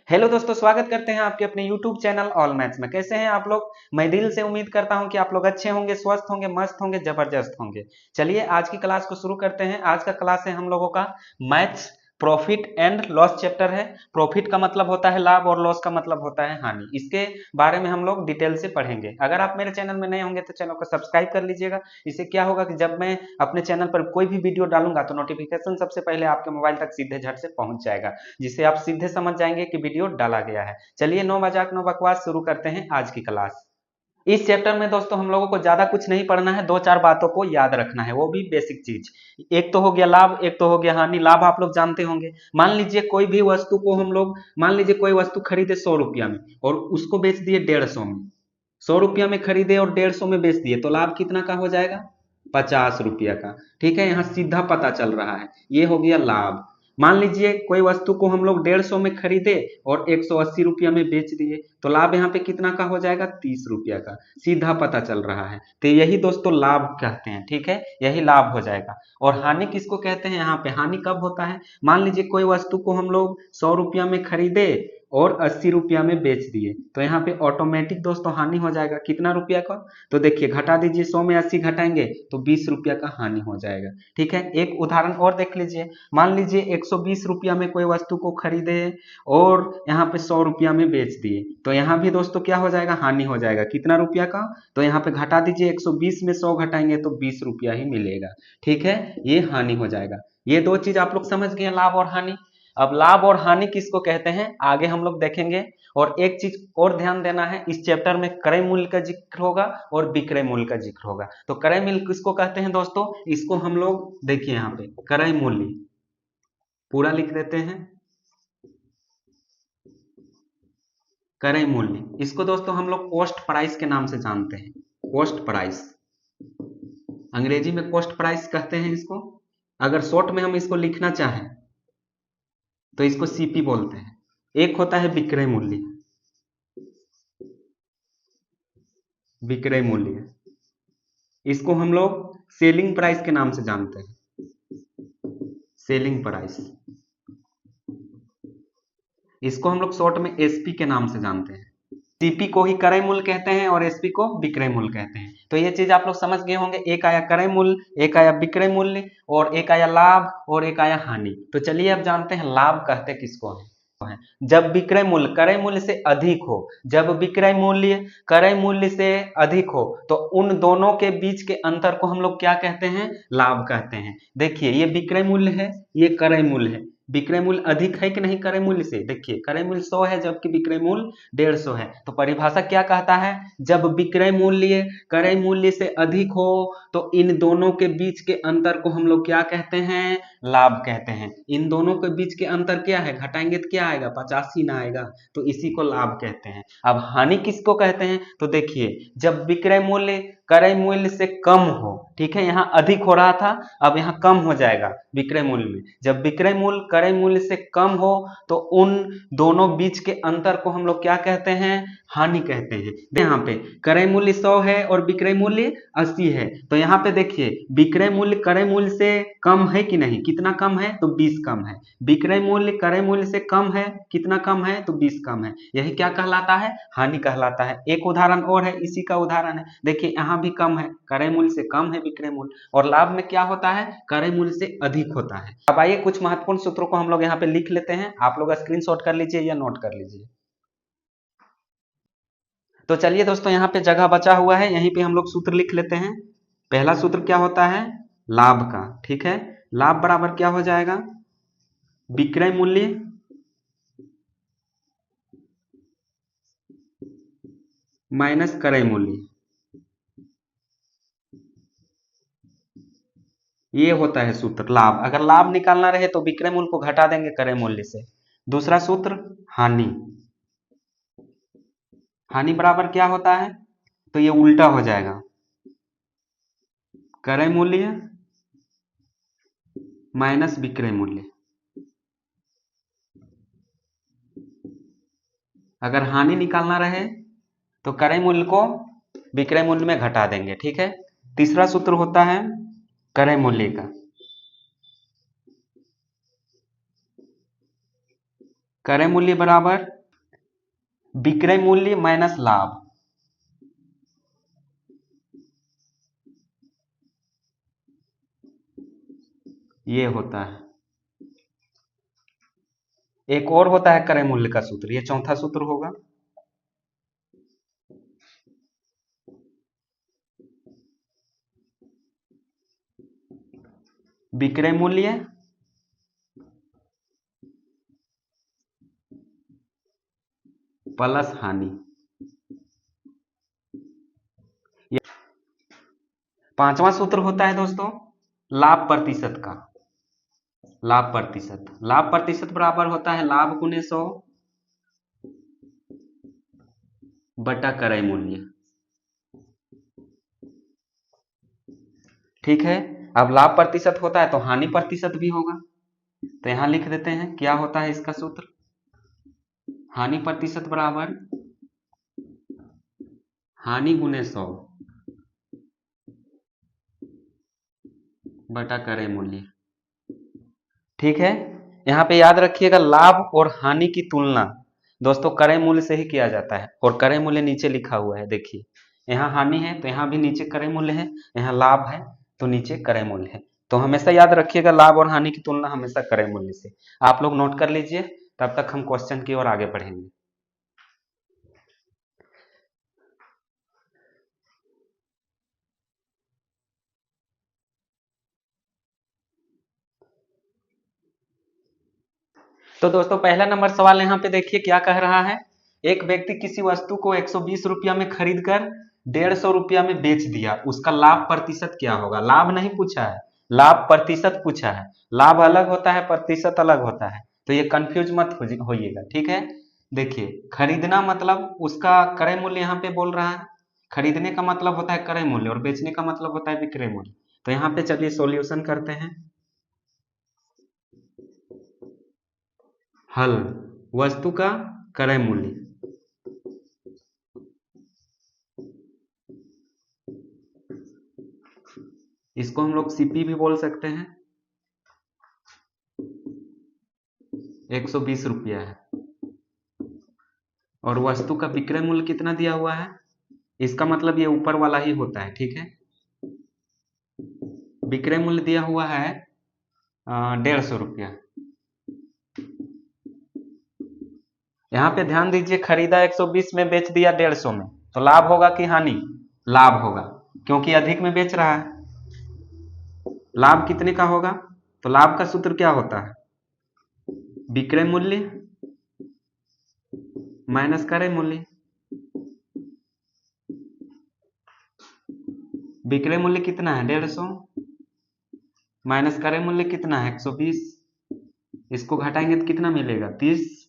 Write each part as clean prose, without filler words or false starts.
Hello दोस्तों, स्वागत करते हैं आपके अपने YouTube चैनल ऑल मैथ्स में। कैसे हैं आप लोग? मैं दिल से उम्मीद करता हूं कि आप लोग अच्छे होंगे, स्वस्थ होंगे, मस्त होंगे, जबरदस्त होंगे। चलिए आज की क्लास को शुरू करते हैं। आज का क्लास है हम लोगों का maths profit and loss chapter है। प्रॉफिट का मतलब होता है लाभ और लॉस का मतलब होता है हानि। इसके बारे में हम लोग डिटेल से पढ़ेंगे। अगर आप मेरे चैनल में नए होंगे तो चैनल को सब्सक्राइब कर लीजिएगा। इससे क्या होगा कि जब मैं अपने चैनल पर कोई भी वीडियो डालूंगा तो नोटिफिकेशन सबसे पहले आपके मोबाइल तक सीधे झट से पहुंच जाएगा, जिससे आप सीधे समझ जाएंगे कि वीडियो डाला गया है। चलिए नो मजाक नो बकवास, शुरू करते हैं आज की क्लास। इस चैप्टर में दोस्तों हम लोगों को ज्यादा कुछ नहीं पढ़ना है, दो चार बातों को याद रखना है, वो भी बेसिक चीज। एक तो हो गया लाभ, एक तो हो गया हानि। लाभ आप लोग जानते होंगे। मान लीजिए कोई भी वस्तु को हम लोग, मान लीजिए कोई वस्तु खरीदे 100 रुपया में और उसको बेच दिए 150 में। 100 रुपया में खरीदे और 150 में बेच दिए तो लाभ कितना का हो जाएगा? 50 रुपया का। ठीक है, यहाँ सीधा पता चल रहा है, ये हो गया लाभ। मान लीजिए कोई वस्तु को हम लोग 150 में खरीदे और 180 रुपया में बेच दिए तो लाभ यहाँ पे कितना का हो जाएगा? 30 रुपया का। सीधा पता चल रहा है, तो यही दोस्तों लाभ कहते हैं। ठीक है, यही लाभ हो जाएगा। और हानि किसको कहते हैं? यहाँ पे हानि कब होता है? मान लीजिए कोई वस्तु को हम लोग 100 रुपया में खरीदे और 80 रुपया में बेच दिए तो यहाँ पे ऑटोमेटिक दोस्तों हानि हो जाएगा। कितना रुपया का? तो देखिए, घटा दीजिए, 100 में 80 घटाएंगे तो 20 रुपया का हानि हो जाएगा। ठीक है, एक उदाहरण और देख लीजिए। मान लीजिए 120 रुपया में कोई वस्तु को खरीदे और यहाँ पे 100 रुपया में बेच दिए तो यहाँ भी दोस्तों क्या हो जाएगा? हानि हो जाएगा। कितना रुपया का? तो यहाँ पे घटा दीजिए, 120 में 100 घटाएंगे तो 20 रुपया ही मिलेगा। ठीक है, ये हानि हो जाएगा। ये दो चीज आप लोग समझ गए, लाभ और हानि। अब लाभ और हानि किसको कहते हैं आगे हम लोग देखेंगे। और एक चीज और ध्यान देना है, इस चैप्टर में क्रय मूल्य का जिक्र होगा और विक्रय मूल्य का जिक्र होगा। तो क्रय मूल्य किसको कहते हैं दोस्तों? इसको हम लोग देखिए यहाँ पे क्रय मूल्य पूरा लिख देते हैं। क्रय मूल्य, इसको दोस्तों हम लोग कॉस्ट प्राइस के नाम से जानते हैं। कॉस्ट प्राइस, अंग्रेजी में कॉस्ट प्राइस कहते हैं इसको। अगर शॉर्ट में हम इसको लिखना चाहें तो इसको सीपी बोलते हैं। एक होता है विक्रय मूल्य। विक्रय मूल्य, इसको हम लोग सेलिंग प्राइस के नाम से जानते हैं। सेलिंग प्राइस, इसको हम लोग शॉर्ट में एसपी के नाम से जानते हैं। सीपी को ही क्रय मूल्य कहते हैं और एसपी को विक्रय मूल्य कहते हैं। तो ये चीज आप लोग समझ गए होंगे। एक आया क्रय मूल्य, एक आया विक्रय मूल्य, और एक आया लाभ, और एक आया हानि। तो चलिए अब जानते हैं लाभ कहते किसको है। जब विक्रय मूल्य क्रय मूल्य से अधिक हो, जब विक्रय मूल्य क्रय मूल्य से अधिक हो तो उन दोनों के बीच के अंतर को हम लोग क्या कहते हैं? लाभ कहते हैं। देखिए, ये विक्रय मूल्य है, ये क्रय मूल्य है। विक्रय मूल्य अधिक है कि नहीं क्रय मूल्य से? देखिए, क्रय मूल्य 100 है जबकि विक्रय मूल्य 150 है। तो परिभाषा क्या कहता है? जब विक्रय मूल्य क्रय मूल्य से अधिक हो तो इन दोनों के बीच के अंतर को हम लोग क्या कहते हैं? लाभ कहते हैं। इन दोनों के बीच के अंतर क्या है? घटाएंगे तो क्या आएगा? 85 ना आएगा, तो इसी को लाभ कहते हैं। अब हानि किसको कहते हैं? तो देखिए, जब विक्रय मूल्य क्रय मूल्य से कम हो, ठीक है, यहाँ अधिक हो रहा था, अब यहाँ कम हो जाएगा विक्रय मूल्य में। जब विक्रय मूल्य क्रय मूल्य से कम हो तो उन दोनों बीच के अंतर को हम लोग क्या कहते हैं? हानि कहते हैं। यहाँ पे क्रय मूल्य 100 है और विक्रय मूल्य 80 है, तो यहाँ पे देखिए विक्रय मूल्य क्रय मूल्य से कम है कि नहीं? कितना कम है? तो 20 कम है। विक्रय मूल्य क्रय मूल्य से कम है, कितना कम है? तो 20 कम है। यही क्या कहलाता है? हानि कहलाता है। एक उदाहरण और है, इसी का उदाहरण है। देखिए, यहाँ भी कम है, क्रय मूल्य से कम है विक्रय मूल्य, और लाभ में क्या होता है? क्रय मूल्य से अधिक होता है। अब आइए कुछ महत्वपूर्ण सूत्रों को हम लोग यहाँ पे लिख लेते हैं। आप लोग स्क्रीनशॉट कर लीजिए या नोट कर लीजिए। तो चलिए दोस्तों, यहाँ पे जगह बचा हुआ है, यहीं पे हम लोग सूत्र लिख लेते हैं। पहला सूत्र क्या होता है? लाभ का। ठीक है, लाभ बराबर क्या हो जाएगा? विक्रय मूल्य माइनस क्रय मूल्य। ये होता है सूत्र लाभ। अगर लाभ निकालना रहे तो विक्रय मूल्य को घटा देंगे क्रय मूल्य से। दूसरा सूत्र हानि। हानि बराबर क्या होता है? तो ये उल्टा हो जाएगा, क्रय मूल्य माइनस विक्रय मूल्य। अगर हानि निकालना रहे तो क्रय मूल्य को विक्रय मूल्य में घटा देंगे। ठीक है, तीसरा सूत्र होता है क्रय मूल्य का। क्रय मूल्य बराबर विक्रय मूल्य माइनस लाभ। ये होता है। एक और होता है क्रय मूल्य का सूत्र, ये चौथा सूत्र होगा। विक्रय मूल्य प्लस हानि। पांचवा सूत्र होता है दोस्तों लाभ प्रतिशत का। लाभ प्रतिशत, लाभ प्रतिशत बराबर होता है लाभ गुने 100 बटा क्रय मूल्य। ठीक है, अब लाभ प्रतिशत होता है तो हानि प्रतिशत भी होगा, तो यहां लिख देते हैं क्या होता है इसका सूत्र। हानि प्रतिशत बराबर हानि गुने 100 बटा क्रय मूल्य। ठीक है, यहाँ पे याद रखिएगा लाभ और हानि की तुलना दोस्तों क्रय मूल्य से ही किया जाता है, और क्रय मूल्य नीचे लिखा हुआ है, देखिए यहाँ हानि है तो यहाँ भी नीचे क्रय मूल्य है, यहाँ लाभ है तो नीचे क्रय मूल्य है। तो हमेशा याद रखिएगा लाभ और हानि की तुलना हमेशा क्रय मूल्य से। आप लोग नोट कर लीजिए, तब तक हम क्वेश्चन की ओर आगे बढ़ेंगे। तो दोस्तों पहला नंबर सवाल यहाँ पे देखिए क्या कह रहा है। एक व्यक्ति किसी वस्तु को 120 रुपया में खरीद कर 150 रुपया में बेच दिया, उसका लाभ प्रतिशत क्या होगा। लाभ नहीं पूछा है, लाभ प्रतिशत पूछा है। लाभ अलग होता है, प्रतिशत अलग होता है, तो ये कंफ्यूज मत होइएगा। ठीक है, देखिए खरीदना मतलब उसका क्रय मूल्य यहाँ पे बोल रहा है, खरीदने का मतलब होता है क्रय मूल्य और बेचने का मतलब होता है विक्रय मूल्य। तो यहाँ पे चलिए सॉल्यूशन करते हैं। हल, वस्तु का क्रय मूल्य, इसको हम लोग सीपी भी बोल सकते हैं, 120 रुपया है। और वस्तु का विक्रय मूल्य कितना दिया हुआ है, इसका मतलब ये ऊपर वाला ही होता है। ठीक है, विक्रय मूल्य दिया हुआ है 150 रुपया। यहाँ पे ध्यान दीजिए, खरीदा 120 में, बेच दिया 150 में, तो लाभ होगा कि हानि। लाभ होगा, क्योंकि अधिक में बेच रहा है। लाभ कितने का होगा, तो लाभ का सूत्र क्या होता है, विक्रय मूल्य माइनस क्रय मूल्य। विक्रय मूल्य कितना है 150 माइनस क्रय मूल्य कितना है 120, इसको घटाएंगे तो कितना मिलेगा 30।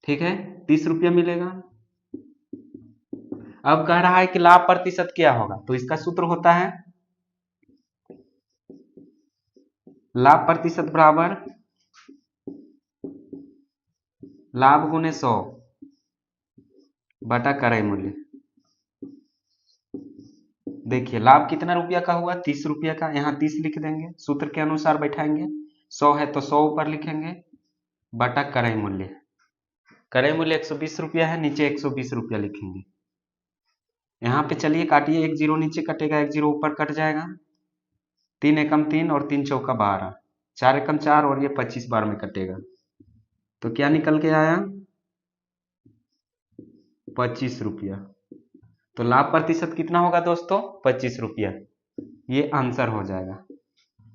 ठीक है, 30 रुपया मिलेगा। अब कह रहा है कि लाभ प्रतिशत क्या होगा, तो इसका सूत्र होता है लाभ प्रतिशत बराबर लाभ गुने 100 बटा क्रय मूल्य। देखिए लाभ कितना रुपया का हुआ, 30 रुपया का, यहाँ 30 लिख देंगे, सूत्र के अनुसार बैठाएंगे। 100 है तो 100 ऊपर लिखेंगे बटा क्रय मूल्य। क्रय मूल्य 120 रुपया है, नीचे 120 रुपया लिखेंगे। यहाँ पे चलिए काटिए, एक जीरो नीचे कटेगा, एक जीरो ऊपर कट जाएगा, 3 एकम 3 और 3 चौका 12, 4 एकम 4 और ये 25 बार में कटेगा, तो क्या निकल के आया 25 रुपया। तो लाभ प्रतिशत कितना होगा दोस्तों 25 रुपया, ये आंसर हो जाएगा।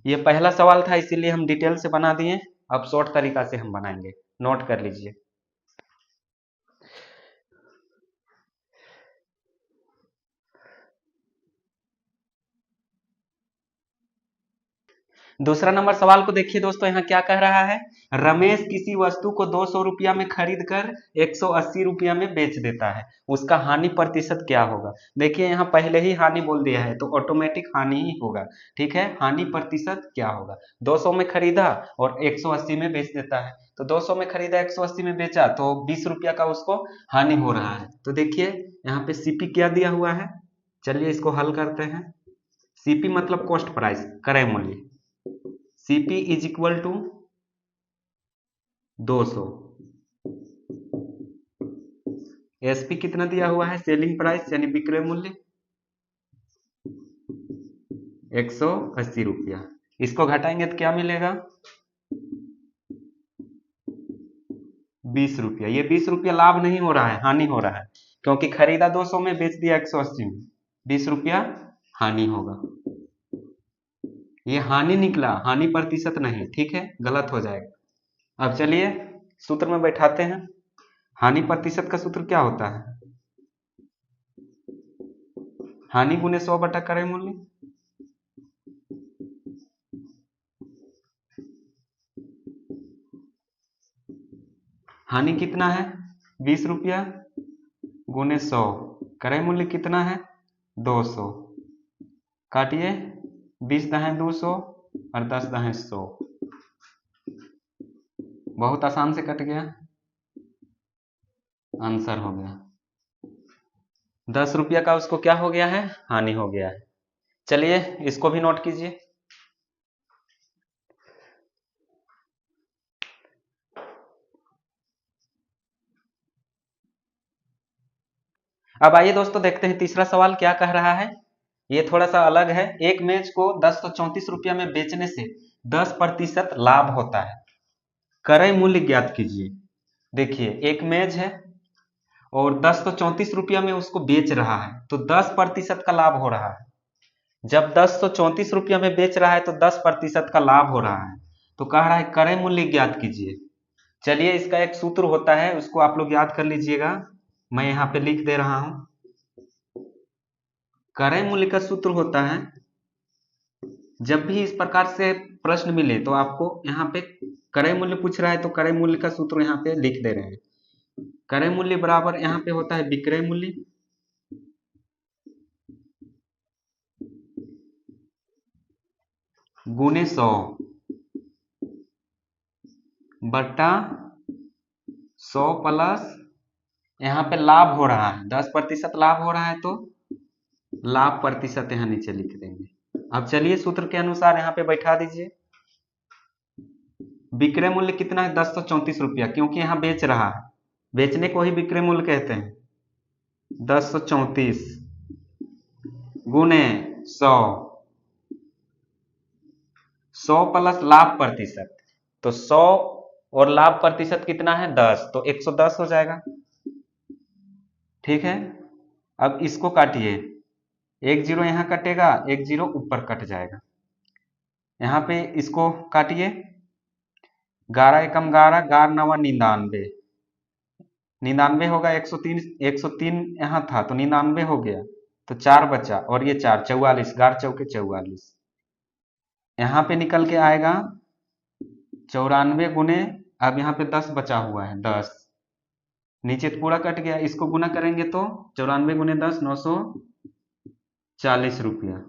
ये पहला सवाल था इसीलिए हम डिटेल से बना दिए, अब शॉर्ट तरीका से हम बनाएंगे, नोट कर लीजिए। दूसरा नंबर सवाल को देखिए दोस्तों, यहाँ क्या कह रहा है। रमेश किसी वस्तु को 200 रुपया में खरीद कर 180 रुपया में बेच देता है, उसका हानि प्रतिशत क्या होगा। देखिए यहाँ पहले ही हानि बोल दिया है तो ऑटोमेटिक हानि ही होगा। ठीक है, हानि प्रतिशत क्या होगा, 200 में खरीदा और 180 में बेच देता है, तो 200 में खरीदा 180 में बेचा तो 20 रुपया का उसको हानि हो रहा है। तो देखिए यहाँ पे सीपी क्या दिया हुआ है, चलिए इसको हल करते हैं। सीपी मतलब कॉस्ट प्राइस, क्रय मूल्य, CP is equal to 200 SP कितना दिया हुआ है, सेलिंग प्राइस यानी विक्रय मूल्य 180 रुपया। इसको घटाएंगे तो क्या मिलेगा, 20 रुपया। ये 20 रुपया लाभ नहीं हो रहा है, हानि हो रहा है, क्योंकि खरीदा 200 में, बेच दिया 180 में, 20 रुपया हानि होगा। ये हानि निकला, हानि प्रतिशत नहीं, ठीक है, गलत हो जाएगा। अब चलिए सूत्र में बैठाते हैं। हानि प्रतिशत का सूत्र क्या होता है, हानि गुने 100 बटा क्रय मूल्य। हानि कितना है, 20 रुपया गुने 100, क्रय मूल्य कितना है 200, काटिए 20 दाहें 200 और 10 दाहें 100, बहुत आसान से कट गया, आंसर हो गया 10 रुपया का। उसको क्या हो गया है, हानि हो गया है। चलिए इसको भी नोट कीजिए। अब आइए दोस्तों देखते हैं तीसरा सवाल क्या कह रहा है। ये थोड़ा सा अलग है। एक मेज को 1034 रुपया में बेचने से 10% लाभ होता है, क्रय मूल्य ज्ञात कीजिए। देखिए एक मेज है और 1034 रुपया में उसको बेच रहा है, तो 10% का लाभ हो रहा है। जब 1034 रुपया में बेच रहा है तो 10% का लाभ हो रहा है, तो कह रहा है क्रय मूल्य ज्ञात कीजिए। चलिए इसका एक सूत्र होता है, उसको आप लोग याद कर लीजिएगा, मैं यहाँ पे लिख दे रहा हूं। क्रय मूल्य का सूत्र होता है, जब भी इस प्रकार से प्रश्न मिले तो आपको यहाँ पे क्रय मूल्य पूछ रहा है तो क्रय मूल्य का सूत्र यहाँ पे लिख दे रहे हैं। क्रय मूल्य बराबर यहाँ पे होता है विक्रय मूल्य गुने 100 बटा 100 प्लस, यहाँ पे लाभ हो रहा है 10% लाभ हो रहा है, तो लाभ प्रतिशत यहाँ नीचे लिख देंगे। अब चलिए सूत्र के अनुसार यहाँ पे बैठा दीजिए। विक्रय मूल्य कितना है 1034 रुपया, क्योंकि यहाँ बेच रहा है, बेचने को ही विक्रय मूल्य कहते हैं। 1034 गुने 100, 100 प्लस लाभ प्रतिशत, तो 100 और लाभ प्रतिशत कितना है 10, तो 110 हो जाएगा, ठीक है। अब इसको काटिए, एक जीरो यहाँ कटेगा, एक जीरो ऊपर कट जाएगा, यहाँ पे इसको काटिए, 11 एकम 11, 11 नवा 99, 99 होगा, 103, 103 यहाँ था तो 99 हो गया, तो 4 बचा और ये 4, 44, 11 चौके 44, यहाँ पे निकल के आएगा 94 गुने, अब यहाँ पे 10 बचा हुआ है 10, नीचे तो पूरा कट गया, इसको गुना करेंगे तो 94 गुने 10 940 रुपया,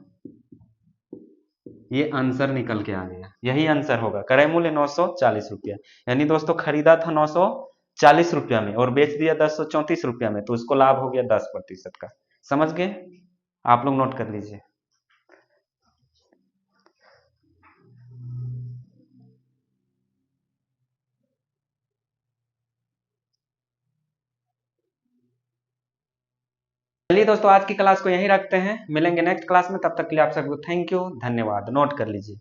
ये आंसर निकल के आ गया, यही आंसर होगा, क्रय मूल्य 940 रुपया। यानी दोस्तों खरीदा था 940 रुपया में और बेच दिया 1034 रुपया में, तो उसको लाभ हो गया 10% का। समझ गए, आप लोग नोट कर लीजिए। चलिए दोस्तों आज की क्लास को यहीं रखते हैं, मिलेंगे नेक्स्ट क्लास में, तब तक के लिए आप सबको थैंक यू, धन्यवाद। नोट कर लीजिए।